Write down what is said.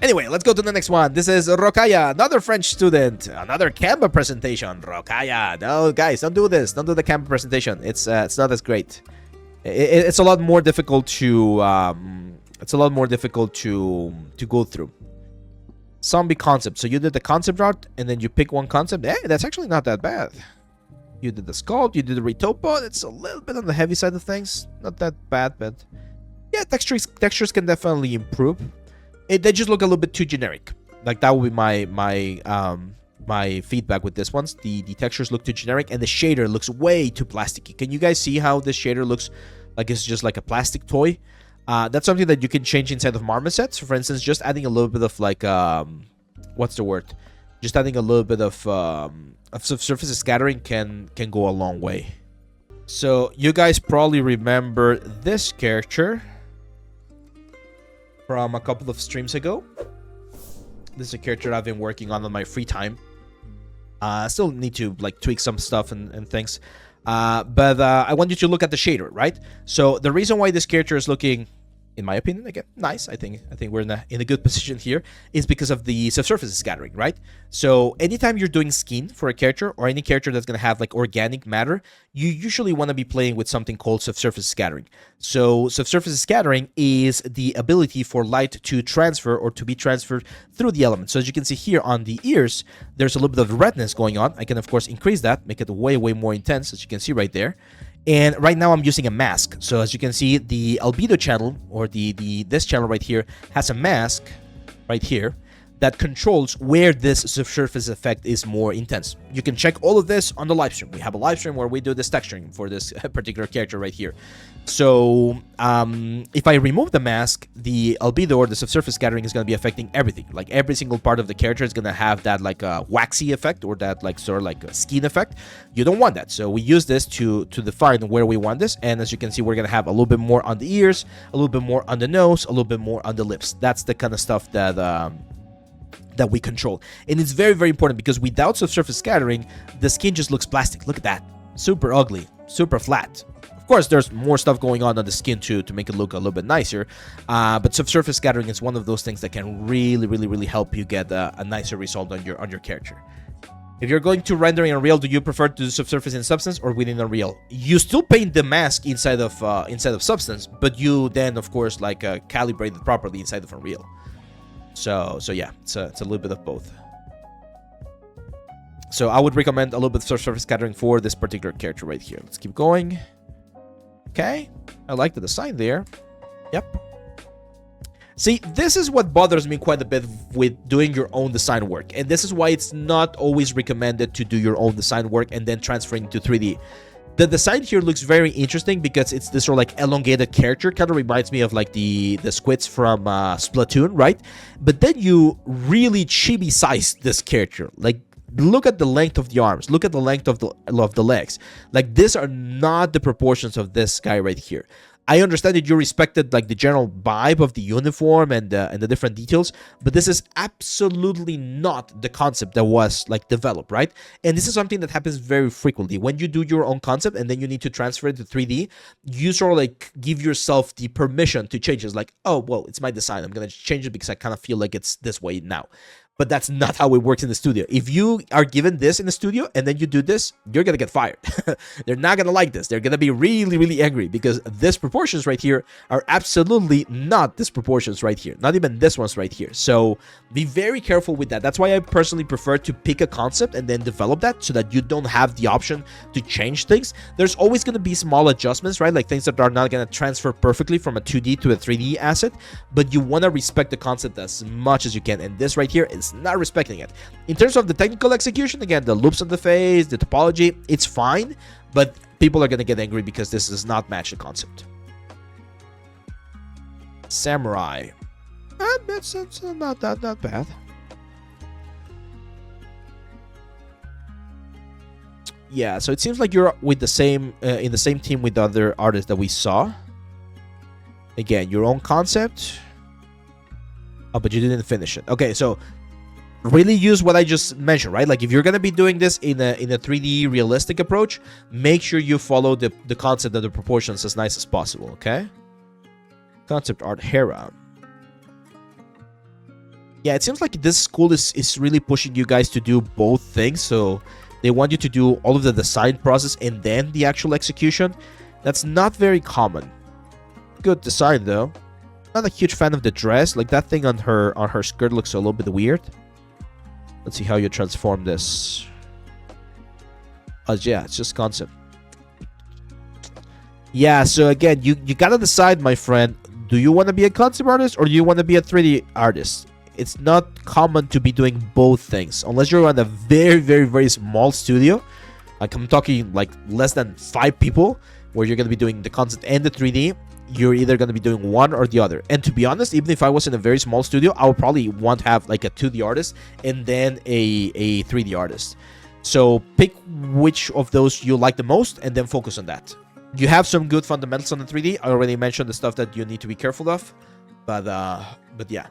Anyway, let's go to the next one. This is Rokhaya, another French student, another Canva presentation. Rokhaya, no guys, don't do this. Don't do the Canva presentation. It's not as great. It's a lot more difficult to go through. Zombie concept. So you did the concept art and then you pick one concept. Hey, that's actually not that bad. You did the sculpt, you did the retopo. It's a little bit on the heavy side of things. Not that bad, but yeah, textures can definitely improve. They just look a little bit too generic. Like that would be my feedback with this one. The textures look too generic and the shader looks way too plasticky. Can you guys see how this shader looks like it's just like a plastic toy? That's something that you can change inside of marmosets. For instance, just adding a little bit of like what's the word? Just adding a little bit of surface scattering can go a long way. So you guys probably remember this character from a couple of streams ago. This is a character I've been working on my free time. I still need to like tweak some stuff and things. But I want you to look at the shader, right? So the reason why this character is looking, in my opinion, again, nice. I think we're in a good position here, is because of the subsurface scattering, right? So anytime you're doing skin for a character or any character that's gonna have like organic matter, you usually want to be playing with something called subsurface scattering. So subsurface scattering is the ability for light to transfer or to be transferred through the element. So as you can see here on the ears, there's a little bit of redness going on. I can of course increase that, make it way more intense, as you can see right there. And right now I'm using a mask. So as you can see, the albedo channel, or this channel right here, has a mask right here that controls where this subsurface effect is more intense. You can check all of this on the live stream. We have a live stream where we do this texturing for this particular character right here. So if I remove the mask, the albedo or the subsurface scattering is going to be affecting everything. Like every single part of the character is going to have that like a waxy effect, or that like sort of like a skin effect. You don't want that. So we use this to define where we want this. And as you can see, we're going to have a little bit more on the ears, a little bit more on the nose, a little bit more on the lips. That's the kind of stuff that we control. And it's very important, because without subsurface scattering, the skin just looks plastic. Look at that. Super ugly, super flat. Of course, there's more stuff going on the skin to make it look a little bit nicer, but subsurface scattering is one of those things that can really help you get a nicer result on your character. If you're going to render in Unreal, do you prefer to do subsurface in Substance or within Unreal? You still paint the mask inside of Substance, but you then of course like calibrate it properly inside of Unreal. So yeah, it's a little bit of both. So I would recommend a little bit of surface scattering for this particular character right here. Let's keep going. Okay, I like the design there. Yep. See, this is what bothers me quite a bit with doing your own design work. And this is why it's not always recommended to do your own design work and then transferring to 3D. The design here looks very interesting because it's this sort of like elongated character. Kind of reminds me of like the squids from Splatoon, right? But then you really chibi size this character. Like, look at the length of the arms. Look at the length of the legs. Like, these are not the proportions of this guy right here. I understand that you respected like the general vibe of the uniform and the different details, but this is absolutely not the concept that was like developed, right? And this is something that happens very frequently. When you do your own concept and then you need to transfer it to 3D, you sort of like give yourself the permission to change it. It's like, oh, well, it's my design. I'm going to change it because I kind of feel like it's this way now. But that's not how it works in the studio. If you are given this in the studio and then you do this, you're going to get fired. They're not going to like this. They're going to be really angry because these proportions right here are absolutely not these proportions right here. Not even this one's right here. So be very careful with that. That's why I personally prefer to pick a concept and then develop that so that you don't have the option to change things. There's always going to be small adjustments, right? Like things that are not going to transfer perfectly from a 2D to a 3D asset, but you want to respect the concept as much as you can. And this right here is not respecting it. In terms of the technical execution, again, the loops on the face, the topology, it's fine, but people are going to get angry because this does not match the concept. Samurai. It's not that bad. Yeah, so it seems like you're with the same in the same team with the other artists that we saw. Again, your own concept. Oh, but you didn't finish it. Okay, so really use what I just mentioned, right? Like if you're gonna be doing this in a 3D realistic approach, make sure you follow the concept of the proportions as nice as possible, okay? Concept art Hera. Yeah, it seems like this school is really pushing you guys to do both things. So they want you to do all of the design process and then the actual execution. That's not very common. Good design though. Not a huge fan of the dress. Like that thing on her skirt looks a little bit weird. Let's see how you transform this. Yeah, it's just concept. Yeah, so again, you gotta decide, my friend. Do you want to be a concept artist or do you want to be a 3D artist? It's not common to be doing both things unless you're on a very, very, very small studio. Like I'm talking like less than 5 people, where you're gonna be doing the concept and the 3D. You're either gonna be doing one or the other. And to be honest, even if I was in a very small studio, I would probably want to have like a 2D artist and then a 3D artist. So pick which of those you like the most and then focus on that. You have some good fundamentals on the 3D. I already mentioned the stuff that you need to be careful of, but yeah.